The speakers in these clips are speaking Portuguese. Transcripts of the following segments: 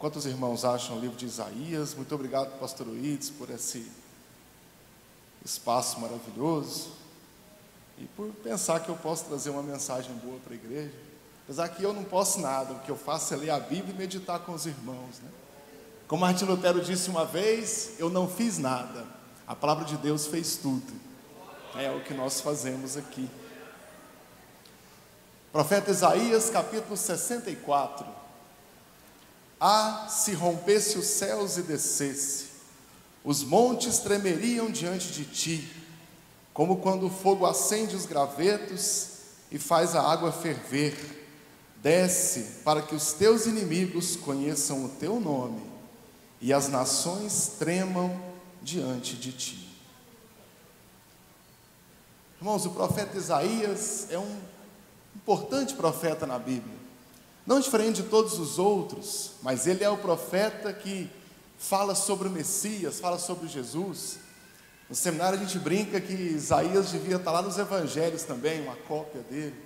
Quantos irmãos acham o livro de Isaías? Muito obrigado, pastor Uides, por esse espaço maravilhoso e por pensar que eu posso trazer uma mensagem boa para a igreja. Apesar que eu não posso nada, o que eu faço é ler a Bíblia e meditar com os irmãos, né? Como Martim Lutero disse uma vez, eu não fiz nada, a palavra de Deus fez tudo. É o que nós fazemos aqui. Profeta Isaías, capítulo 64. Ah, se rompesse os céus e descesse, os montes tremeriam diante de ti, como quando o fogo acende os gravetos e faz a água ferver. Desce para que os teus inimigos conheçam o teu nome e as nações tremam diante de ti. Irmãos, o profeta Isaías é um importante profeta na Bíblia, não diferente de todos os outros, mas ele é o profeta que fala sobre o Messias, fala sobre Jesus. No seminário a gente brinca que Isaías devia estar lá nos evangelhos também, uma cópia dele.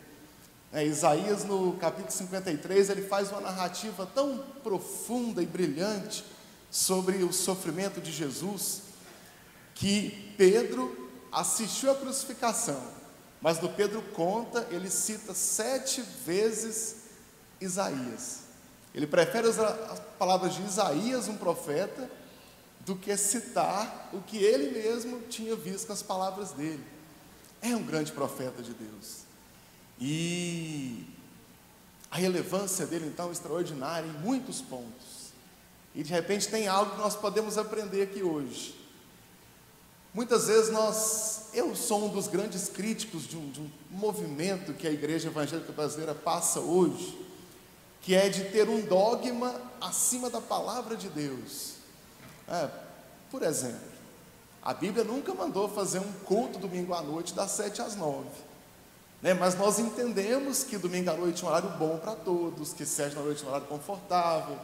Isaías, no capítulo 53, ele faz uma narrativa tão profunda e brilhante sobre o sofrimento de Jesus, que Pedro assistiu à crucificação, mas no Pedro conta, ele cita 7 vezes Isaías. Ele prefere usar as palavras de Isaías, um profeta, do que citar o que ele mesmo tinha visto com as palavras dele. É um grande profeta de Deus. E a relevância dele, então, é extraordinária em muitos pontos. E de repente tem algo que nós podemos aprender aqui hoje. Muitas vezes eu sou um dos grandes críticos de um movimento que a igreja evangélica brasileira passa hoje, que é de ter um dogma acima da palavra de Deus. Por exemplo, a Bíblia nunca mandou fazer um culto domingo à noite das 7 às 9, mas nós entendemos que domingo à noite é um horário bom para todos, que 7 da noite é um horário confortável,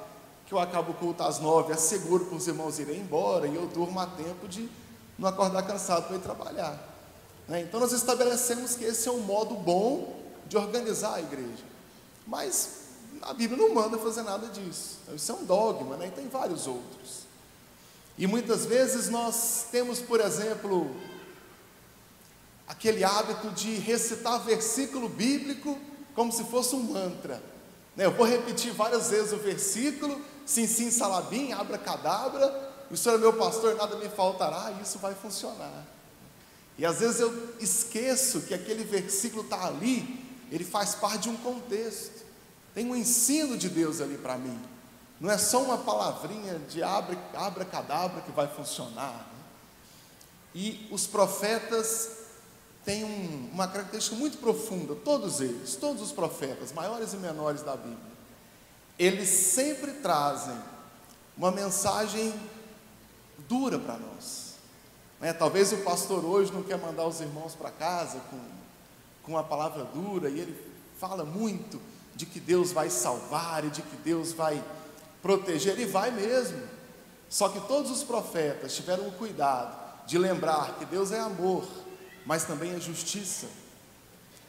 que eu acabo o culto às 9, é seguro para os irmãos irem embora, e eu durmo a tempo de não acordar cansado para ir trabalhar. Então nós estabelecemos que esse é um modo bom de organizar a igreja, mas a Bíblia não manda fazer nada disso. Então, isso é um dogma, e tem vários outros. E muitas vezes nós temos, por exemplo, aquele hábito de recitar versículo bíblico como se fosse um mantra. Eu vou repetir várias vezes o versículo, sim, sim, salabim, abracadabra, o Senhor é meu pastor, nada me faltará, e isso vai funcionar. E às vezes eu esqueço que aquele versículo está ali, ele faz parte de um contexto, tem um ensino de Deus ali para mim, não é só uma palavrinha de abracadabra que vai funcionar. E os profetas têm uma característica muito profunda, todos eles, todos os profetas, maiores e menores da Bíblia, eles sempre trazem uma mensagem dura para nós. Talvez o pastor hoje não quer mandar os irmãos para casa com uma palavra dura, e ele fala muito de que Deus vai salvar e de que Deus vai proteger, e vai mesmo. Só que todos os profetas tiveram o cuidado de lembrar que Deus é amor, mas também é justiça.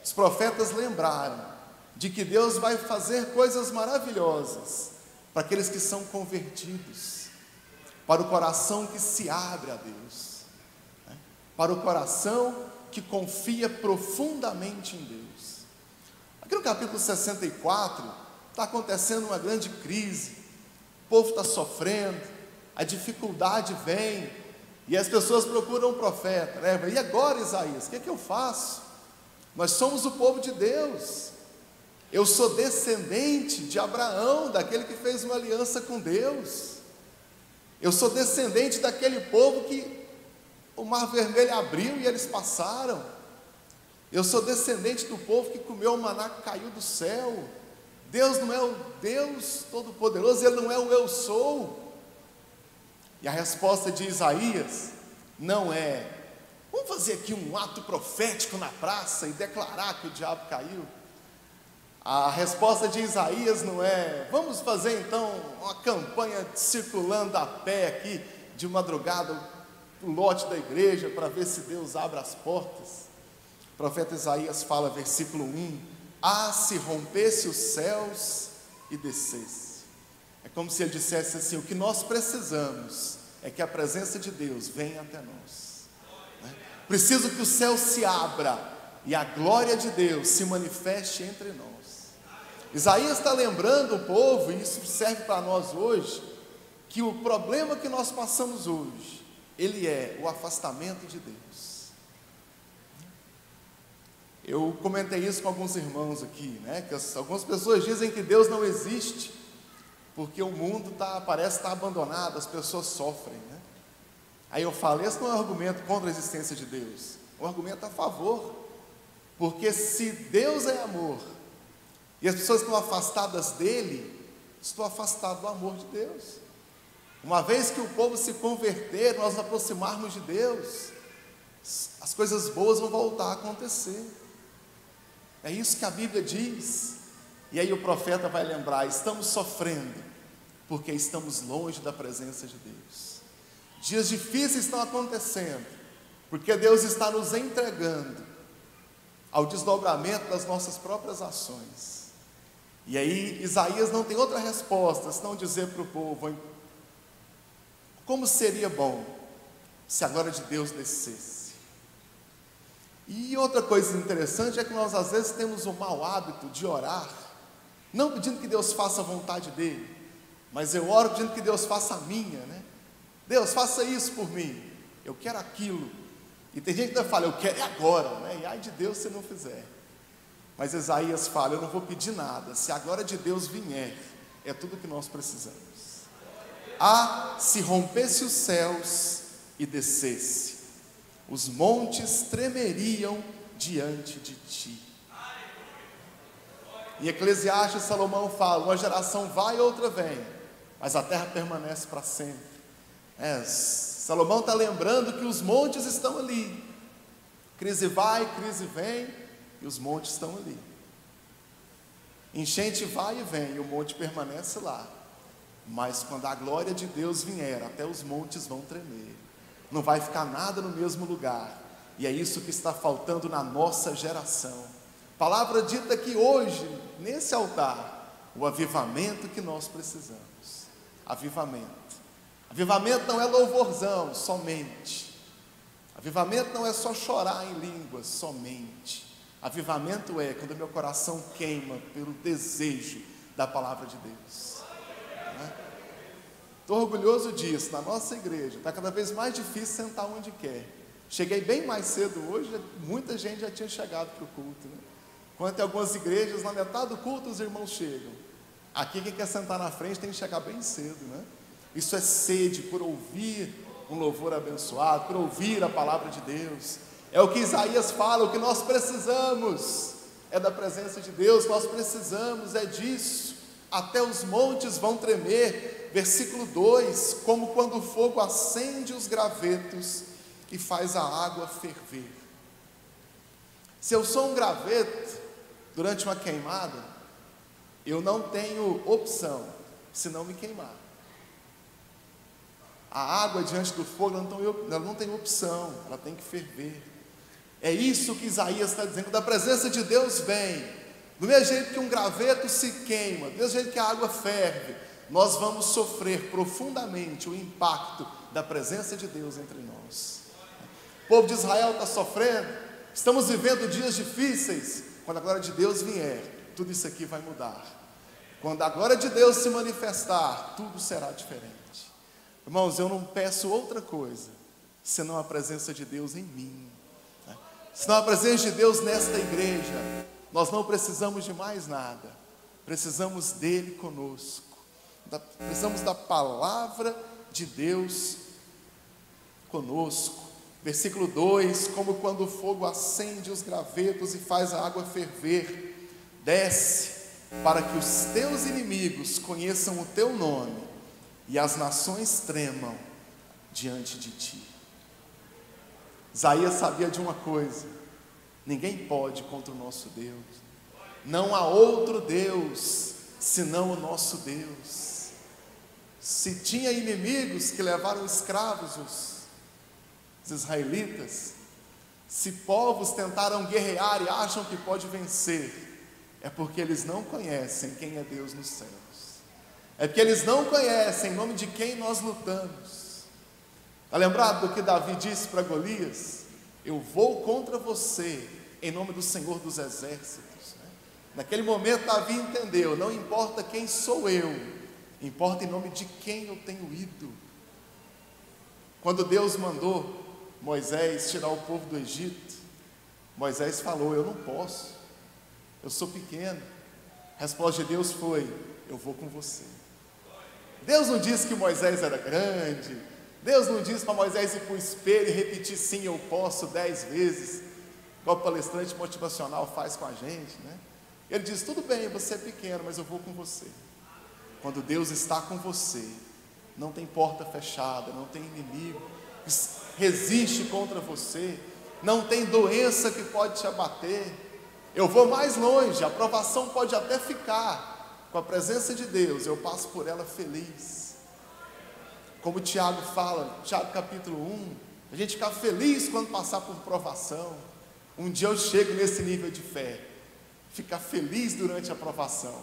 Os profetas lembraram de que Deus vai fazer coisas maravilhosas para aqueles que são convertidos, para o coração que se abre a Deus, para o coração que confia profundamente em Deus. Aqui no capítulo 64 está acontecendo uma grande crise, o povo está sofrendo, a dificuldade vem, e as pessoas procuram um profeta, E agora, Isaías, o que eu faço? Nós somos o povo de Deus, eu sou descendente de Abraão, daquele que fez uma aliança com Deus, eu sou descendente daquele povo que o mar vermelho abriu e eles passaram, eu sou descendente do povo que comeu o maná que caiu do céu. Deus não é o Deus Todo-Poderoso, Ele não é o eu sou. E a resposta de Isaías não é: vamos fazer aqui um ato profético na praça e declarar que o diabo caiu. A resposta de Isaías não é: vamos fazer então uma campanha circulando a pé aqui de madrugada o lote da igreja para ver se Deus abre as portas. O profeta Isaías fala, versículo 1: ah, se rompesse os céus e descesse. É como se ele dissesse assim: o que nós precisamos é que a presença de Deus venha até nós, né? Preciso que o céu se abra e a glória de Deus se manifeste entre nós. Isaías está lembrando o povo, e isso serve para nós hoje, que o problema que nós passamos hoje, ele é o afastamento de Deus. Eu comentei isso com alguns irmãos aqui, né? Que algumas pessoas dizem que Deus não existe, porque o mundo parece estar abandonado, as pessoas sofrem, né? Aí eu falo, esse não é um argumento contra a existência de Deus, é um argumento a favor, porque se Deus é amor, e as pessoas estão afastadas dele, estão afastadas do amor de Deus. Uma vez que o povo se converter, nós nos aproximarmos de Deus, as coisas boas vão voltar a acontecer. É isso que a Bíblia diz. E aí o profeta vai lembrar: estamos sofrendo porque estamos longe da presença de Deus. Dias difíceis estão acontecendo porque Deus está nos entregando ao desdobramento das nossas próprias ações. E aí Isaías não tem outra resposta senão dizer para o povo: como seria bom se a glória de Deus descesse. E outra coisa interessante é que nós às vezes temos o mau hábito de orar, não pedindo que Deus faça a vontade dele, mas eu oro pedindo que Deus faça a minha, né? Deus, faça isso por mim, eu quero aquilo. E tem gente que ainda fala: eu quero agora, né? E ai de Deus se não fizer. Mas Isaías fala: eu não vou pedir nada, se a glória de Deus vier, é tudo que nós precisamos. Se rompesse os céus e descesse, os montes tremeriam diante de ti. Em Eclesiastes, Salomão fala: uma geração vai e outra vem, mas a terra permanece para sempre. Salomão está lembrando que os montes estão ali, crise vai, crise vem, e os montes estão ali. Enchente vai e vem, e o monte permanece lá. Mas quando a glória de Deus vier, até os montes vão tremer, não vai ficar nada no mesmo lugar. E é isso que está faltando na nossa geração. Palavra dita que hoje, nesse altar, o avivamento que nós precisamos. Avivamento não é louvorzão somente. Avivamento não é só chorar em línguas somente. Avivamento é quando meu coração queima pelo desejo da palavra de Deus. Estou orgulhoso disso. Na nossa igreja está cada vez mais difícil sentar onde quer. Cheguei bem mais cedo hoje, muita gente já tinha chegado para o culto, né? Enquanto em algumas igrejas, na metade do culto os irmãos chegam. Aqui quem quer sentar na frente tem que chegar bem cedo, né? Isso é sede por ouvir um louvor abençoado, por ouvir a palavra de Deus. É o que Isaías fala: o que nós precisamos é da presença de Deus, nós precisamos é disso. Até os montes vão tremer. Versículo 2: como quando o fogo acende os gravetos e faz a água ferver. Se eu sou um graveto durante uma queimada, eu não tenho opção senão me queimar. A água diante do fogo ela não tem opção, ela tem que ferver. É isso que Isaías está dizendo: da presença de Deus vem. Do mesmo jeito que um graveto se queima, do mesmo jeito que a água ferve, nós vamos sofrer profundamente o impacto da presença de Deus entre nós. O povo de Israel está sofrendo, estamos vivendo dias difíceis. Quando a glória de Deus vier, tudo isso aqui vai mudar. Quando a glória de Deus se manifestar, tudo será diferente. Irmãos, eu não peço outra coisa senão a presença de Deus em mim, né? Senão a presença de Deus nesta igreja. Nós não precisamos de mais nada, precisamos dele conosco. Precisamos da palavra de Deus conosco. Versículo 2: como quando o fogo acende os gravetos e faz a água ferver, desce para que os teus inimigos conheçam o teu nome e as nações tremam diante de ti. Isaías sabia de uma coisa: ninguém pode contra o nosso Deus. Não há outro Deus senão o nosso Deus. Se tinha inimigos que levaram escravos os israelitas, se povos tentaram guerrear e acham que pode vencer, é porque eles não conhecem quem é Deus nos céus. É porque eles não conhecem em nome de quem nós lutamos. Está lembrado do que Davi disse para Golias? Eu vou contra você em nome do Senhor dos Exércitos. Naquele momento Davi entendeu, não importa quem sou eu, importa em nome de quem eu tenho ido. Quando Deus mandou Moisés tirar o povo do Egito, Moisés falou, eu não posso, eu sou pequeno. A resposta de Deus foi, eu vou com você. Deus não disse que Moisés era grande, Deus não disse para Moisés ir para o espelho e repetir sim, eu posso 10 vezes, igual o palestrante motivacional faz com a gente, né? Ele diz, tudo bem, você é pequeno, mas eu vou com você. Quando Deus está com você, não tem porta fechada, não tem inimigo que resiste contra você, não tem doença que pode te abater. Eu vou mais longe, a provação pode até ficar, com a presença de Deus, eu passo por ela feliz. Como Tiago fala, Tiago capítulo 1, a gente fica feliz quando passar por provação. Um dia eu chego nesse nível de fé, ficar feliz durante a provação.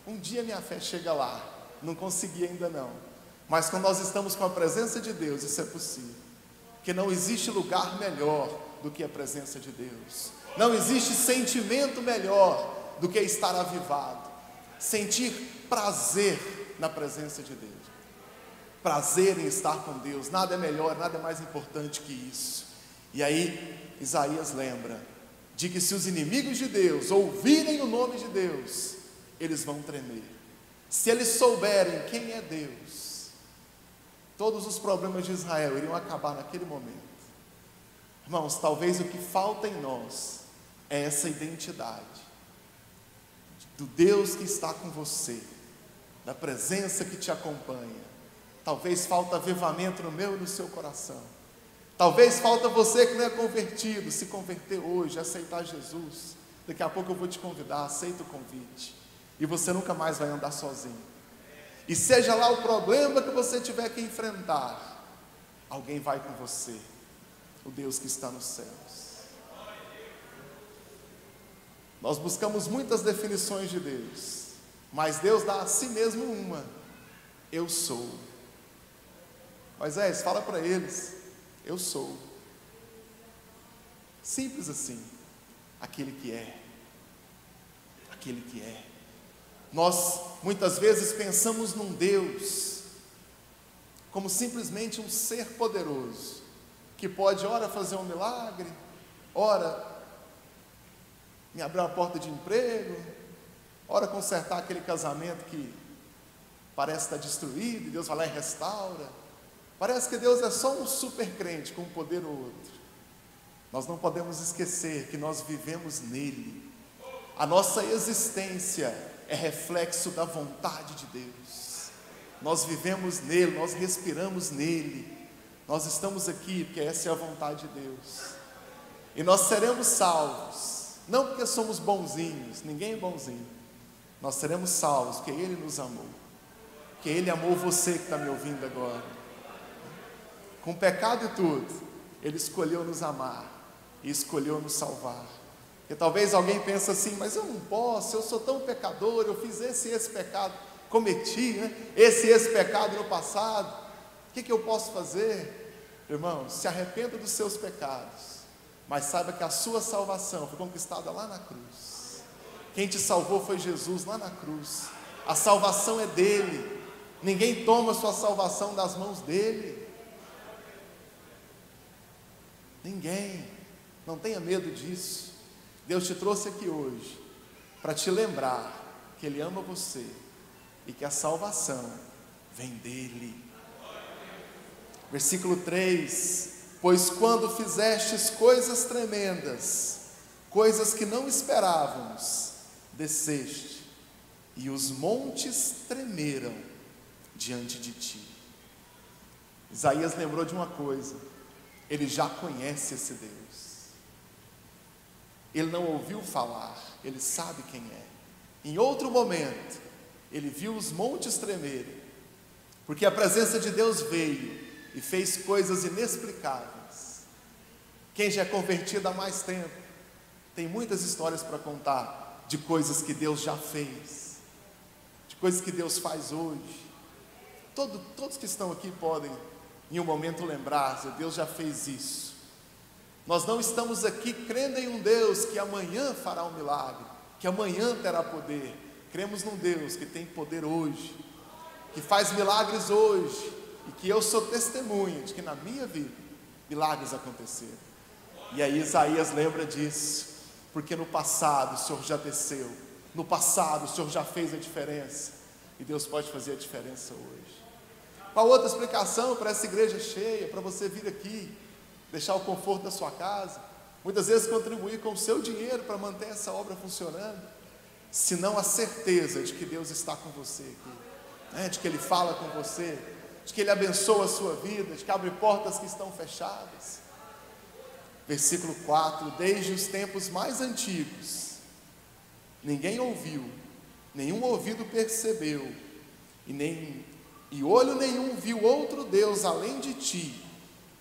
Um dia minha fé chega lá, não consegui ainda não, mas quando nós estamos com a presença de Deus, isso é possível, porque não existe lugar melhor do que a presença de Deus, não existe sentimento melhor do que estar avivado, sentir prazer na presença de Deus, prazer em estar com Deus, nada é melhor, nada é mais importante que isso. E aí Isaías lembra de que se os inimigos de Deus ouvirem o nome de Deus, eles vão tremer. Se eles souberem quem é Deus, todos os problemas de Israel iriam acabar naquele momento. Irmãos, talvez o que falta em nós é essa identidade do Deus que está com você, da presença que te acompanha. Talvez falta avivamento no meu e no seu coração. Talvez falta você que não é convertido, se converter hoje, aceitar Jesus. Daqui a pouco eu vou te convidar, aceita o convite, e você nunca mais vai andar sozinho. E seja lá o problema que você tiver que enfrentar, alguém vai com você, o Deus que está nos céus. Nós buscamos muitas definições de Deus, mas Deus dá a si mesmo uma: eu sou. Moisés, fala para eles, eu sou. Simples assim, aquele que é, aquele que é. Nós muitas vezes pensamos num Deus como simplesmente um ser poderoso, que pode ora fazer um milagre, ora me abrir uma porta de emprego, ora consertar aquele casamento que parece estar destruído, e Deus vai lá e restaura. Parece que Deus é só um super crente com um poder ou outro. Nós não podemos esquecer que nós vivemos nele. A nossa existência é reflexo da vontade de Deus. Nós vivemos nele, nós respiramos nele. Nós estamos aqui porque essa é a vontade de Deus. E nós seremos salvos, não porque somos bonzinhos, ninguém é bonzinho. Nós seremos salvos porque Ele nos amou. Porque Ele amou você que está me ouvindo agora. Com pecado e tudo, Ele escolheu nos amar e escolheu nos salvar. E talvez alguém pense assim, mas eu não posso, eu sou tão pecador, eu fiz esse pecado, cometi, né? esse pecado no passado, o que eu posso fazer? Irmão, se arrependa dos seus pecados, mas saiba que a sua salvação foi conquistada lá na cruz. Quem te salvou foi Jesus lá na cruz. A salvação é dele, ninguém toma a sua salvação das mãos dele. Ninguém, não tenha medo disso. Deus te trouxe aqui hoje para te lembrar que Ele ama você e que a salvação vem dEle. Versículo 3: pois quando fizestes coisas tremendas, coisas que não esperávamos, desceste, e os montes tremeram diante de ti. Isaías lembrou de uma coisa: ele já conhece esse Deus. Ele não ouviu falar, ele sabe quem é. Em outro momento, ele viu os montes tremerem, porque a presença de Deus veio e fez coisas inexplicáveis. Quem já é convertido há mais tempo, tem muitas histórias para contar de coisas que Deus já fez, de de coisas que Deus faz hoje. Todos que estão aqui podem, em um momento, lembrar: Deus já fez isso. Nós não estamos aqui crendo em um Deus que amanhã fará um milagre, que amanhã terá poder. Cremos num Deus que tem poder hoje, que faz milagres hoje, e que eu sou testemunha de que na minha vida milagres aconteceram. E aí Isaías lembra disso, porque no passado o Senhor já desceu, no passado o Senhor já fez a diferença, e Deus pode fazer a diferença hoje. Qual outra explicação para essa igreja cheia, para você vir aqui, deixar o conforto da sua casa, muitas vezes contribuir com o seu dinheiro para manter essa obra funcionando, se não a certeza de que Deus está com você aqui, né? De que Ele fala com você, de que Ele abençoa a sua vida, de que abre portas que estão fechadas. Versículo 4: desde os tempos mais antigos, ninguém ouviu, nenhum ouvido percebeu, e olho nenhum viu outro Deus além de ti,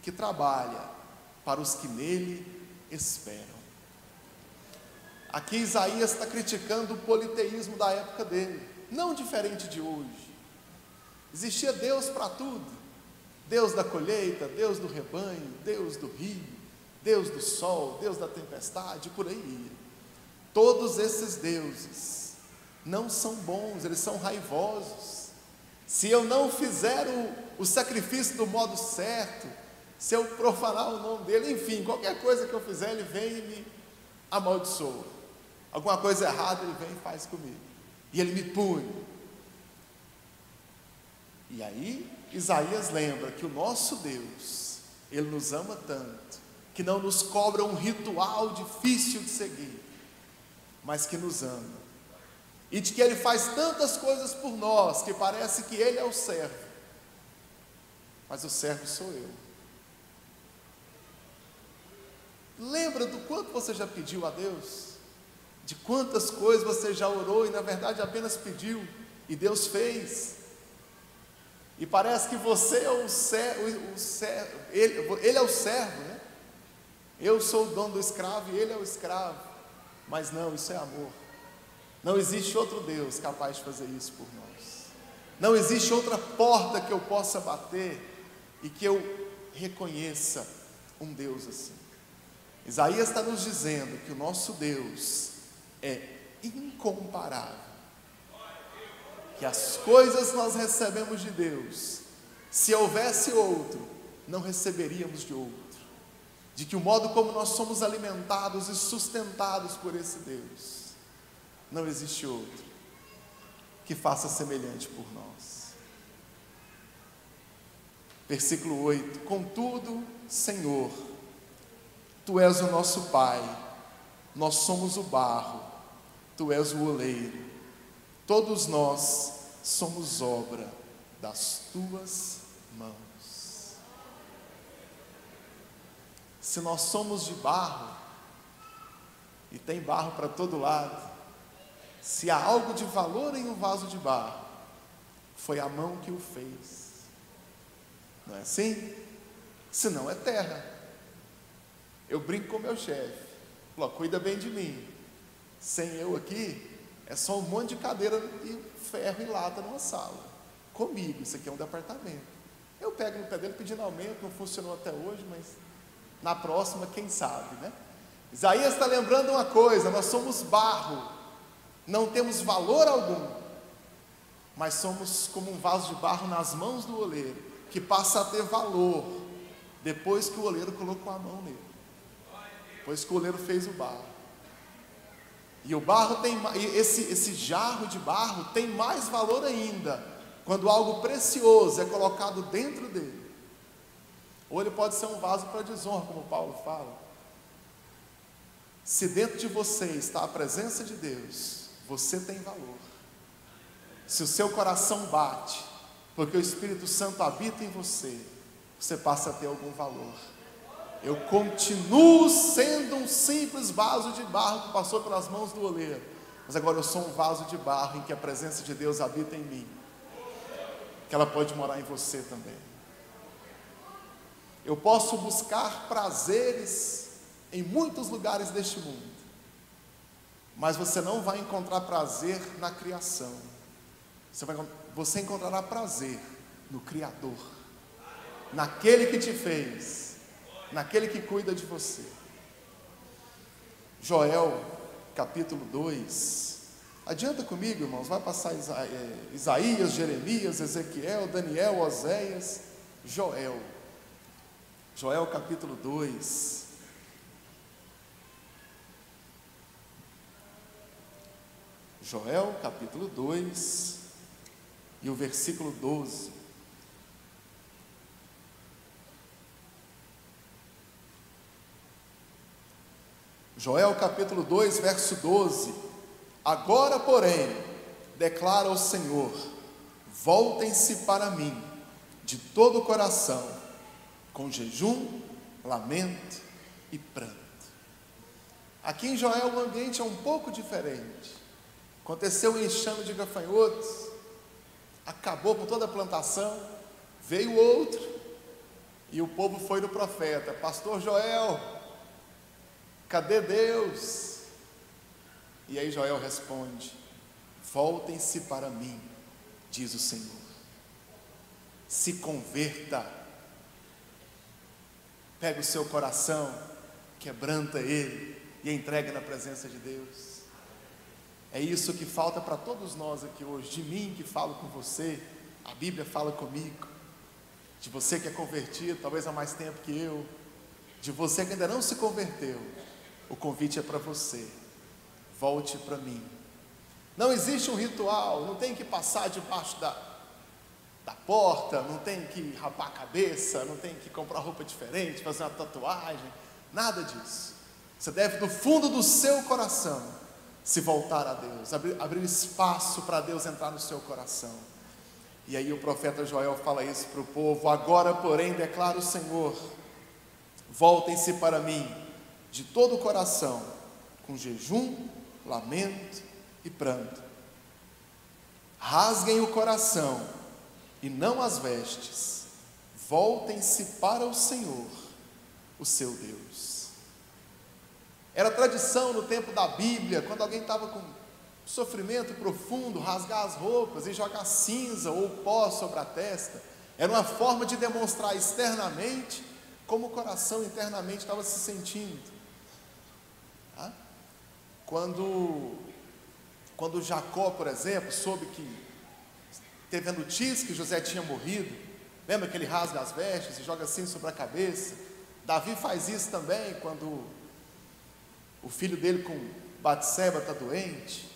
que trabalha para os que nele esperam. Aqui Isaías está criticando o politeísmo da época dele, não diferente de hoje. Existia Deus para tudo: Deus da colheita, Deus do rebanho, Deus do rio, Deus do sol, Deus da tempestade, por aí ia. Todos esses deuses não são bons, eles são raivosos. Se eu não fizer o sacrifício do modo certo, se eu profanar o nome dele, enfim, qualquer coisa que eu fizer, ele vem e me amaldiçoa. Alguma coisa errada, ele vem e faz comigo, e ele me pune. E aí Isaías lembra que o nosso Deus, Ele nos ama tanto, que não nos cobra um ritual difícil de seguir, mas que nos ama, e de que Ele faz tantas coisas por nós, que parece que Ele é o servo, mas o servo sou eu. Lembra do quanto você já pediu a Deus? De quantas coisas você já orou e na verdade apenas pediu, e Deus fez? E parece que você é o servo, ele é o servo, né? Eu sou o dono do escravo e ele é o escravo. Mas não, isso é amor. Não existe outro Deus capaz de fazer isso por nós. Não existe outra porta que eu possa bater e que eu reconheça um Deus assim. Isaías está nos dizendo que o nosso Deus é incomparável, que as coisas nós recebemos de Deus, se houvesse outro, não receberíamos de outro, de que o modo como nós somos alimentados e sustentados por esse Deus, não existe outro que faça semelhante por nós. Versículo 8: contudo, Senhor, Tu és o nosso Pai, nós somos o barro, Tu és o oleiro, todos nós somos obra das Tuas mãos. Se nós somos de barro, e tem barro para todo lado, se há algo de valor em um vaso de barro, foi a mão que o fez. Não é assim? Senão é terra. Eu brinco com meu chefe, falo: cuida bem de mim. Sem eu aqui, é só um monte de cadeira e ferro e lata numa sala. Comigo, isso aqui é um departamento. Eu pego no pé dele pedindo aumento, não funcionou até hoje, mas na próxima, quem sabe, né? Isaías está lembrando uma coisa: nós somos barro, não temos valor algum, mas somos como um vaso de barro nas mãos do oleiro, que passa a ter valor depois que o oleiro colocou a mão nele, depois que o oleiro fez o barro. E o barro tem, esse jarro de barro tem mais valor ainda quando algo precioso é colocado dentro dele. Ou ele pode ser um vaso para desonra, como Paulo fala. Se dentro de você está a presença de Deus, você tem valor. Se o seu coração bate, porque o Espírito Santo habita em você, você passa a ter algum valor. Eu continuo sendo um simples vaso de barro que passou pelas mãos do oleiro, mas agora eu sou um vaso de barro em que a presença de Deus habita em mim, que ela pode morar em você também. Eu posso buscar prazeres em muitos lugares deste mundo, mas você não vai encontrar prazer na criação. você encontrará prazer no Criador, naquele que te fez, naquele que cuida de você. Joel, capítulo 2. Adianta comigo, irmãos, vai passar Isaías, Jeremias, Ezequiel, Daniel, Oséias, Joel. Joel, capítulo 2. Joel, capítulo 2, e o versículo 12. Joel, capítulo 2, verso 12. Agora, porém, declara o Senhor: voltem-se para mim de todo o coração, com jejum, lamento e pranto. Aqui em Joel o ambiente é um pouco diferente. Aconteceu um enxame de gafanhotos, acabou com toda a plantação, veio outro, e o povo foi no profeta: pastor Joel, cadê Deus? E aí Joel responde: voltem-se para mim, diz o Senhor, se converta, pega o seu coração, quebranta ele e entrega na presença de Deus. É isso que falta para todos nós aqui hoje. De mim que falo com você, a Bíblia fala comigo. De você que é convertido, talvez há mais tempo que eu, de você que ainda não se converteu, o convite é para você: volte para mim. Não existe um ritual, não tem que passar debaixo da porta, não tem que rapar a cabeça, não tem que comprar roupa diferente, fazer uma tatuagem, nada disso. Você deve, do fundo do seu coração, se voltar a Deus, abrir espaço para Deus entrar no seu coração. E aí o profeta Joel fala isso para o povo: agora, porém, declara o Senhor, voltem-se para mim de todo o coração, com jejum, lamento e pranto. Rasguem o coração e não as vestes, voltem-se para o Senhor, o seu Deus. Era tradição no tempo da Bíblia, quando alguém estava com sofrimento profundo, rasgar as roupas e jogar cinza ou pó sobre a testa. Era uma forma de demonstrar externamente como o coração internamente estava se sentindo. Tá? Quando Jacó, por exemplo, soube que teve a notícia que José tinha morrido, lembra que ele rasga as vestes e joga assim sobre a cabeça? Davi faz isso também quando o filho dele com Batseba está doente,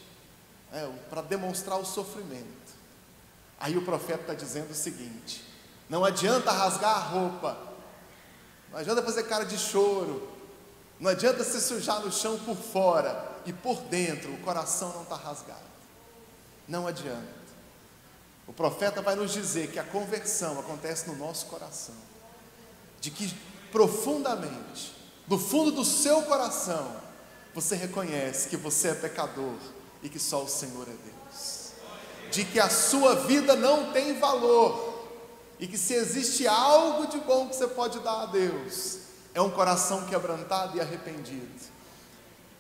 para demonstrar o sofrimento. Aí o profeta está dizendo o seguinte: não adianta rasgar a roupa, não adianta fazer cara de choro, não adianta se sujar no chão por fora e por dentro o coração não está rasgado. Não adianta. O profeta vai nos dizer que a conversão acontece no nosso coração, de que profundamente, do fundo do seu coração, você reconhece que você é pecador e que só o Senhor é Deus, de que a sua vida não tem valor e que se existe algo de bom que você pode dar a Deus, é um coração quebrantado e arrependido.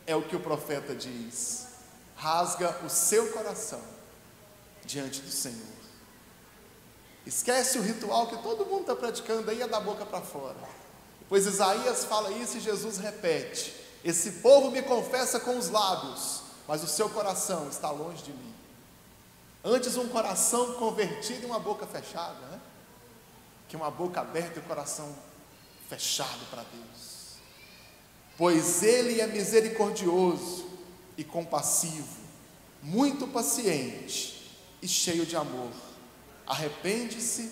É o que o profeta diz: rasga o seu coração diante do Senhor. Esquece o ritual que todo mundo está praticando aí, é da boca para fora. Pois Isaías fala isso e Jesus repete: esse povo me confessa com os lábios, mas o seu coração está longe de mim. Antes um coração convertido e uma boca fechada, né? Que uma boca aberta e o coração fechado para Deus. Pois Ele é misericordioso e compassivo, muito paciente e cheio de amor. Arrepende-se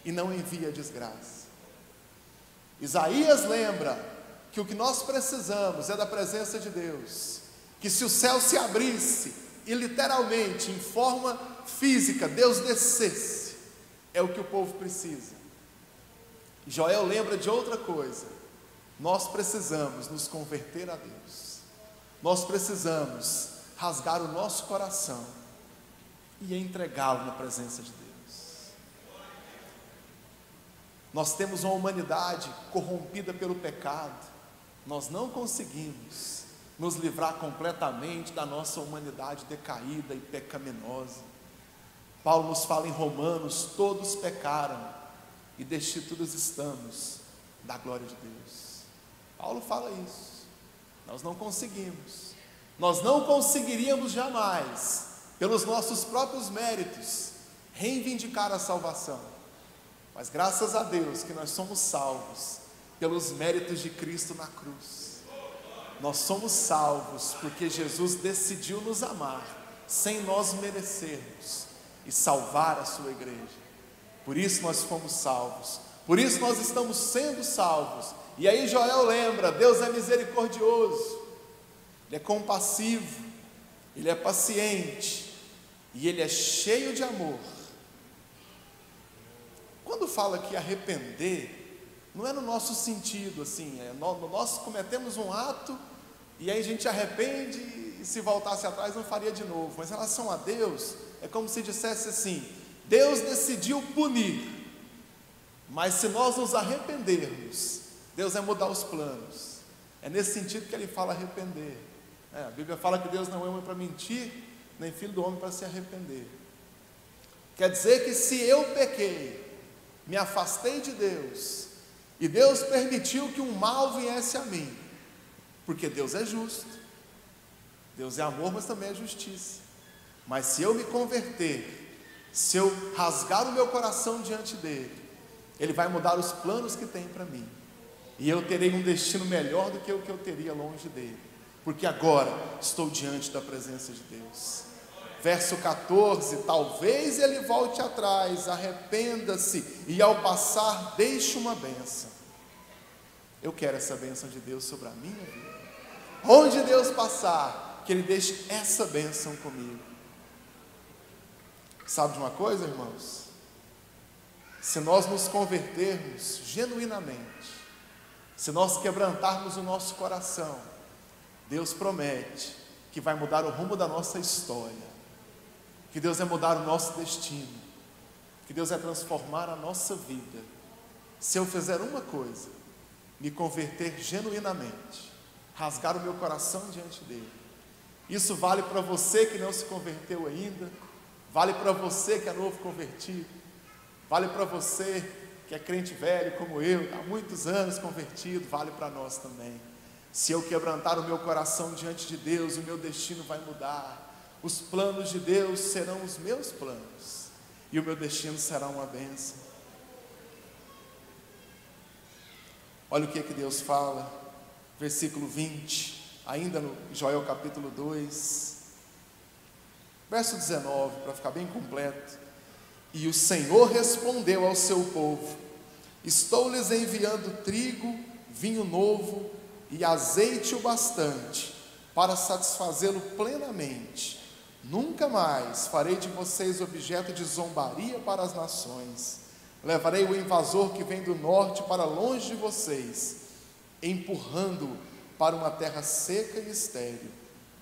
e não envia desgraça. Isaías lembra que o que nós precisamos é da presença de Deus, que se o céu se abrisse e literalmente, em forma física, Deus descesse, é o que o povo precisa. Joel lembra de outra coisa: nós precisamos nos converter a Deus, nós precisamos rasgar o nosso coração e entregá-lo na presença de Deus. Nós temos uma humanidade corrompida pelo pecado, nós não conseguimos nos livrar completamente da nossa humanidade decaída e pecaminosa. Paulo nos fala em Romanos: todos pecaram e destituídos estamos da glória de Deus. Paulo fala isso. Nós não conseguimos, nós não conseguiríamos jamais, pelos nossos próprios méritos, reivindicar a salvação, mas graças a Deus que nós somos salvos pelos méritos de Cristo na cruz. Nós somos salvos porque Jesus decidiu nos amar sem nós merecermos e salvar a sua igreja. Por isso nós fomos salvos, por isso nós estamos sendo salvos. E aí Joel lembra: Deus é misericordioso, Ele é compassivo, Ele é paciente e Ele é cheio de amor. Quando fala que arrepender, não é no nosso sentido assim, nós cometemos um ato e aí a gente arrepende, e se voltasse atrás não faria de novo. Mas em relação a Deus, é como se dissesse assim: Deus decidiu punir, mas se nós nos arrependermos, Deus vai mudar os planos. É nesse sentido que Ele fala arrepender. A Bíblia fala que Deus não é homem para mentir, nem filho do homem para se arrepender. Quer dizer que se eu pequei, me afastei de Deus, e Deus permitiu que um mal viesse a mim, porque Deus é justo, Deus é amor, mas também é justiça. Mas se eu me converter, se eu rasgar o meu coração diante dele, Ele vai mudar os planos que tem para mim, e eu terei um destino melhor do que o que eu teria longe dele, porque agora estou diante da presença de Deus. Verso 14: talvez ele volte atrás, arrependa-se, e ao passar deixe uma bênção. Eu quero essa bênção de Deus sobre a minha vida. Onde Deus passar, que Ele deixe essa bênção comigo. Sabe de uma coisa, irmãos? Se nós nos convertermos genuinamente, se nós quebrantarmos o nosso coração, Deus promete que vai mudar o rumo da nossa história, que Deus vai mudar o nosso destino, que Deus vai transformar a nossa vida, se eu fizer uma coisa: me converter genuinamente, rasgar o meu coração diante dele. Isso vale para você que não se converteu ainda, vale para você que é novo convertido, vale para você que é crente velho como eu, há muitos anos convertido, vale para nós também. Se eu quebrantar o meu coração diante de Deus, o meu destino vai mudar. Os planos de Deus serão os meus planos, e o meu destino será uma bênção. Olha o que Deus fala, versículo 20, ainda no Joel capítulo 2, verso 19, para ficar bem completo. E o Senhor respondeu ao seu povo: estou-lhes enviando trigo, vinho novo e azeite o bastante, para satisfazê-lo plenamente. Nunca mais farei de vocês objeto de zombaria para as nações. Levarei o invasor que vem do norte para longe de vocês, empurrando-o para uma terra seca e estéril,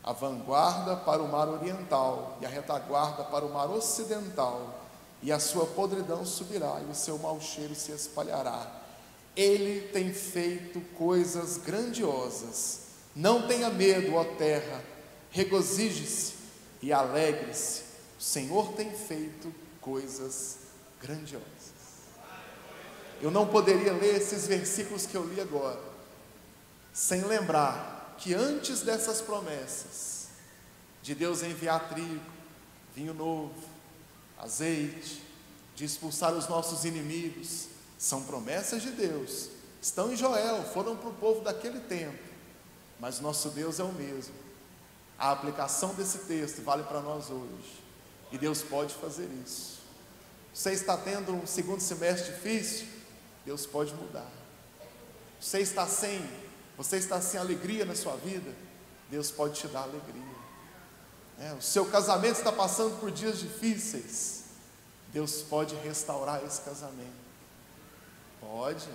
a vanguarda para o mar oriental e a retaguarda para o mar ocidental, e a sua podridão subirá e o seu mau cheiro se espalhará. Ele tem feito coisas grandiosas. Não tenha medo, ó terra, regozije-se e alegre-se, o Senhor tem feito coisas grandiosas. Eu não poderia ler esses versículos que eu li agora sem lembrar que antes dessas promessas de Deus enviar trigo, vinho novo, azeite, de expulsar os nossos inimigos, são promessas de Deus, estão em Joel, foram para o povo daquele tempo, mas nosso Deus é o mesmo. A aplicação desse texto vale para nós hoje, e Deus pode fazer isso. Você está tendo um segundo semestre difícil? Deus pode mudar. Você está sem alegria na sua vida? Deus pode te dar alegria. O seu casamento está passando por dias difíceis? Deus pode restaurar esse casamento. Pode.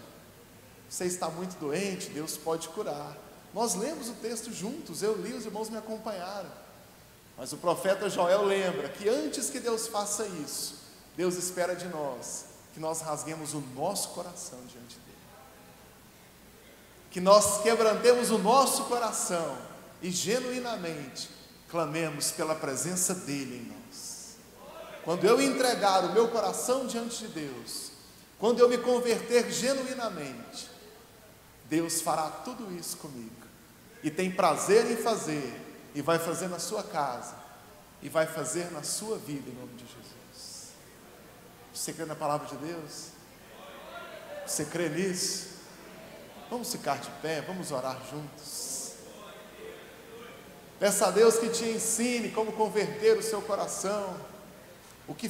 Você está muito doente? Deus pode curar. Nós lemos o texto juntos, eu li, os irmãos me acompanharam. Mas o profeta Joel lembra que antes que Deus faça isso, Deus espera de nós que nós rasguemos o nosso coração diante dele, que nós quebrantemos o nosso coração e genuinamente clamemos pela presença dele em nós. quando eu entregar o meu coração diante de Deus, quando eu me converter genuinamente, Deus fará tudo isso comigo, e tem prazer em fazer, e vai fazer na sua casa, e vai fazer na sua vida, em nome de Jesus. Você crê na palavra de Deus? Você crê nisso? Vamos ficar de pé, vamos orar juntos. Peça a Deus que te ensine como converter o seu coração, o que